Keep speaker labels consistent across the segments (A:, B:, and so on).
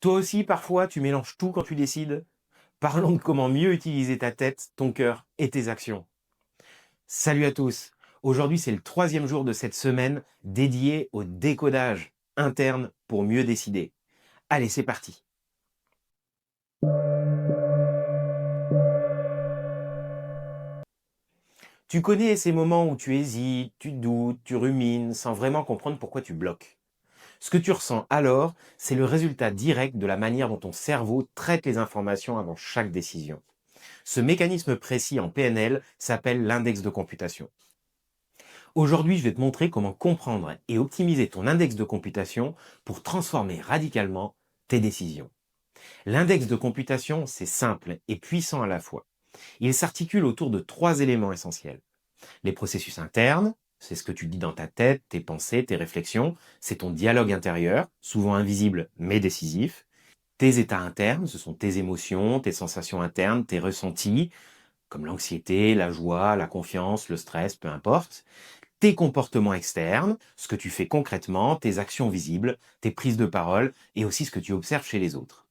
A: Toi aussi, parfois, tu mélanges tout quand tu décides. Parlons de comment mieux utiliser ta tête, ton cœur et tes actions. Salut à tous. Aujourd'hui, c'est le troisième jour de cette semaine dédiée au décodage interne pour mieux décider. Allez, c'est parti. Tu connais ces moments où tu hésites, tu doutes, tu rumines sans vraiment comprendre pourquoi tu bloques. Ce que tu ressens alors, c'est le résultat direct de la manière dont ton cerveau traite les informations avant chaque décision. Ce mécanisme précis en PNL s'appelle l'index de computation. Aujourd'hui, je vais te montrer comment comprendre et optimiser ton index de computation pour transformer radicalement tes décisions. L'index de computation, c'est simple et puissant à la fois. Il s'articule autour de trois éléments essentiels. Les processus internes, c'est ce que tu dis dans ta tête, tes pensées, tes réflexions, c'est ton dialogue intérieur, souvent invisible mais décisif. Tes états internes, ce sont tes émotions, tes sensations internes, tes ressentis, comme l'anxiété, la joie, la confiance, le stress, peu importe. Tes comportements externes, ce que tu fais concrètement, tes actions visibles, tes prises de parole et aussi ce que tu observes chez les autres.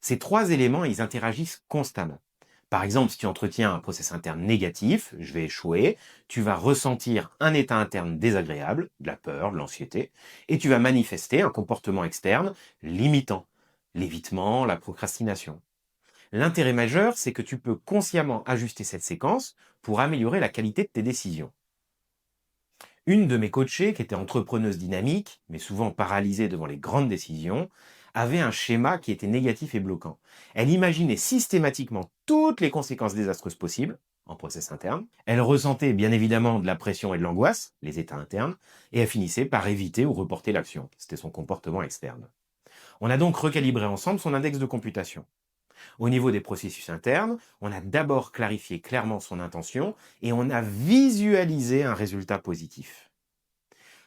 A: Ces trois éléments, ils interagissent constamment. Par exemple, si tu entretiens un process interne négatif, je vais échouer, tu vas ressentir un état interne désagréable, de la peur, de l'anxiété, et tu vas manifester un comportement externe limitant, l'évitement, la procrastination. L'intérêt majeur, c'est que tu peux consciemment ajuster cette séquence pour améliorer la qualité de tes décisions. Une de mes coachées, qui était entrepreneuse dynamique, mais souvent paralysée devant les grandes décisions, avait un schéma qui était négatif et bloquant. Elle imaginait systématiquement toutes les conséquences désastreuses possibles en process interne. Elle ressentait bien évidemment de la pression et de l'angoisse, les états internes, et elle finissait par éviter ou reporter l'action. C'était son comportement externe. On a donc recalibré ensemble son index de computation. Au niveau des processus internes, on a d'abord clarifié clairement son intention et on a visualisé un résultat positif.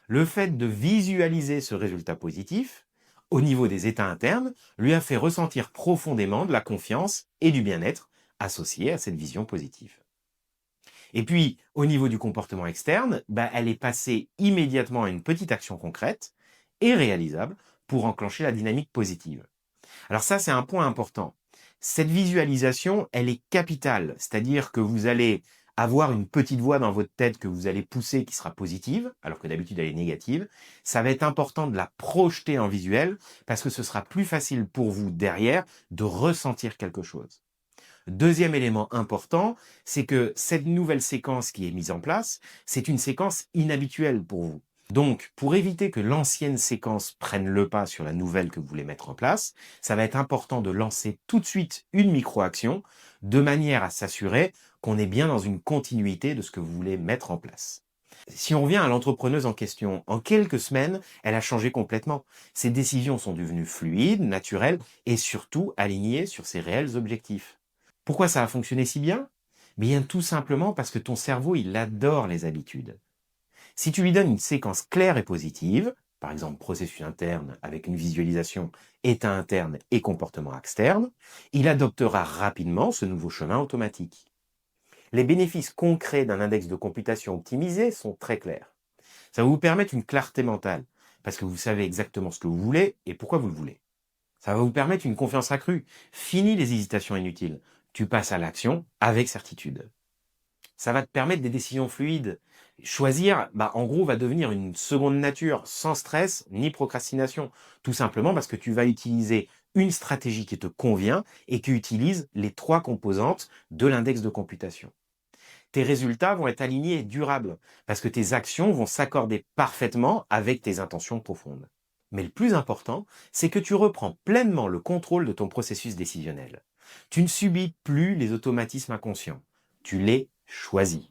A: Le fait de visualiser ce résultat positif, au niveau des états internes, lui a fait ressentir profondément de la confiance et du bien-être associés à cette vision positive. Et puis, au niveau du comportement externe, elle est passée immédiatement à une petite action concrète et réalisable pour enclencher la dynamique positive. Alors ça, c'est un point important. Cette visualisation, elle est capitale, c'est-à-dire que vous allez avoir une petite voix dans votre tête que vous allez pousser qui sera positive, alors que d'habitude elle est négative. Ça va être important de la projeter en visuel parce que ce sera plus facile pour vous derrière de ressentir quelque chose. Deuxième élément important, c'est que cette nouvelle séquence qui est mise en place, c'est une séquence inhabituelle pour vous. Donc, pour éviter que l'ancienne séquence prenne le pas sur la nouvelle que vous voulez mettre en place, ça va être important de lancer tout de suite une micro-action de manière à s'assurer qu'on est bien dans une continuité de ce que vous voulez mettre en place. Si on revient à l'entrepreneuse en question, en quelques semaines, elle a changé complètement. Ses décisions sont devenues fluides, naturelles et surtout alignées sur ses réels objectifs. Pourquoi ça a fonctionné si bien? Bien tout simplement parce que ton cerveau, il adore les habitudes. Si tu lui donnes une séquence claire et positive, par exemple processus interne avec une visualisation, état interne et comportement externe, il adoptera rapidement ce nouveau chemin automatique. Les bénéfices concrets d'un index de computation optimisé sont très clairs. Ça va vous permettre une clarté mentale, parce que vous savez exactement ce que vous voulez et pourquoi vous le voulez. Ça va vous permettre une confiance accrue. Fini les hésitations inutiles. Tu passes à l'action avec certitude. Ça va te permettre des décisions fluides. Choisir, en gros, va devenir une seconde nature, sans stress ni procrastination. Tout simplement parce que tu vas utiliser une stratégie qui te convient et qui utilise les trois composantes de l'index de computation. Tes résultats vont être alignés et durables, parce que tes actions vont s'accorder parfaitement avec tes intentions profondes. Mais le plus important, c'est que tu reprends pleinement le contrôle de ton processus décisionnel. Tu ne subis plus les automatismes inconscients. Tu les choisis.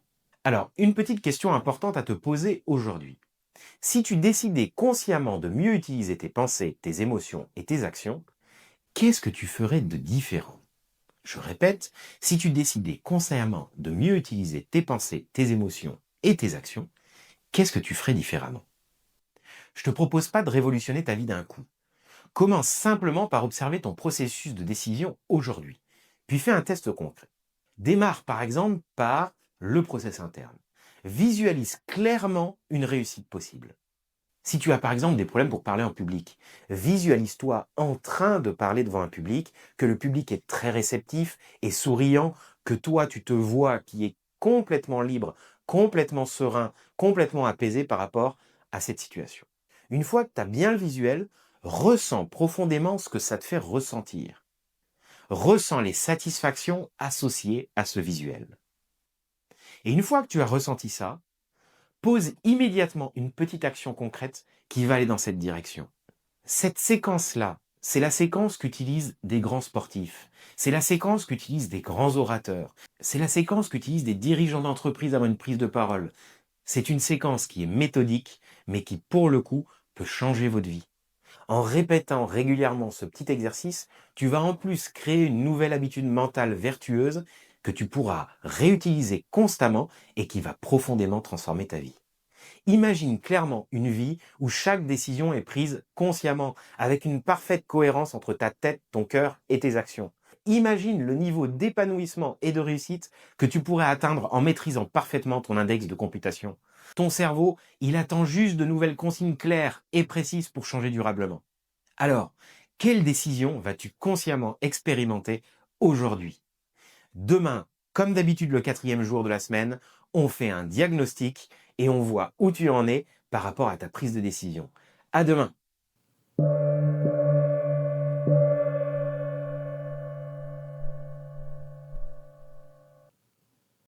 A: Alors, une petite question importante à te poser aujourd'hui. Si tu décidais consciemment de mieux utiliser tes pensées, tes émotions et tes actions, qu'est-ce que tu ferais de différent? Je répète, si tu décidais consciemment de mieux utiliser tes pensées, tes émotions et tes actions, qu'est-ce que tu ferais différemment? Je te propose pas de révolutionner ta vie d'un coup. Commence simplement par observer ton processus de décision aujourd'hui, puis fais un test concret. Démarre par exemple par le process interne. Visualise clairement une réussite possible. Si tu as par exemple des problèmes pour parler en public, visualise-toi en train de parler devant un public, que le public est très réceptif et souriant, que toi tu te vois qui est complètement libre, complètement serein, complètement apaisé par rapport à cette situation. Une fois que tu as bien le visuel, ressens profondément ce que ça te fait ressentir. Ressens les satisfactions associées à ce visuel. Et une fois que tu as ressenti ça, pose immédiatement une petite action concrète qui va aller dans cette direction. Cette séquence-là, c'est la séquence qu'utilisent des grands sportifs. C'est la séquence qu'utilisent des grands orateurs. C'est la séquence qu'utilisent des dirigeants d'entreprise avant une prise de parole. C'est une séquence qui est méthodique, mais qui, pour le coup, peut changer votre vie. En répétant régulièrement ce petit exercice, tu vas en plus créer une nouvelle habitude mentale vertueuse que tu pourras réutiliser constamment et qui va profondément transformer ta vie. Imagine clairement une vie où chaque décision est prise consciemment, avec une parfaite cohérence entre ta tête, ton cœur et tes actions. Imagine le niveau d'épanouissement et de réussite que tu pourrais atteindre en maîtrisant parfaitement ton index de computation. Ton cerveau, il attend juste de nouvelles consignes claires et précises pour changer durablement. Alors, quelle décision vas-tu consciemment expérimenter aujourd'hui? Demain, comme d'habitude le 4e jour de la semaine, on fait un diagnostic et on voit où tu en es par rapport à ta prise de décision. À demain!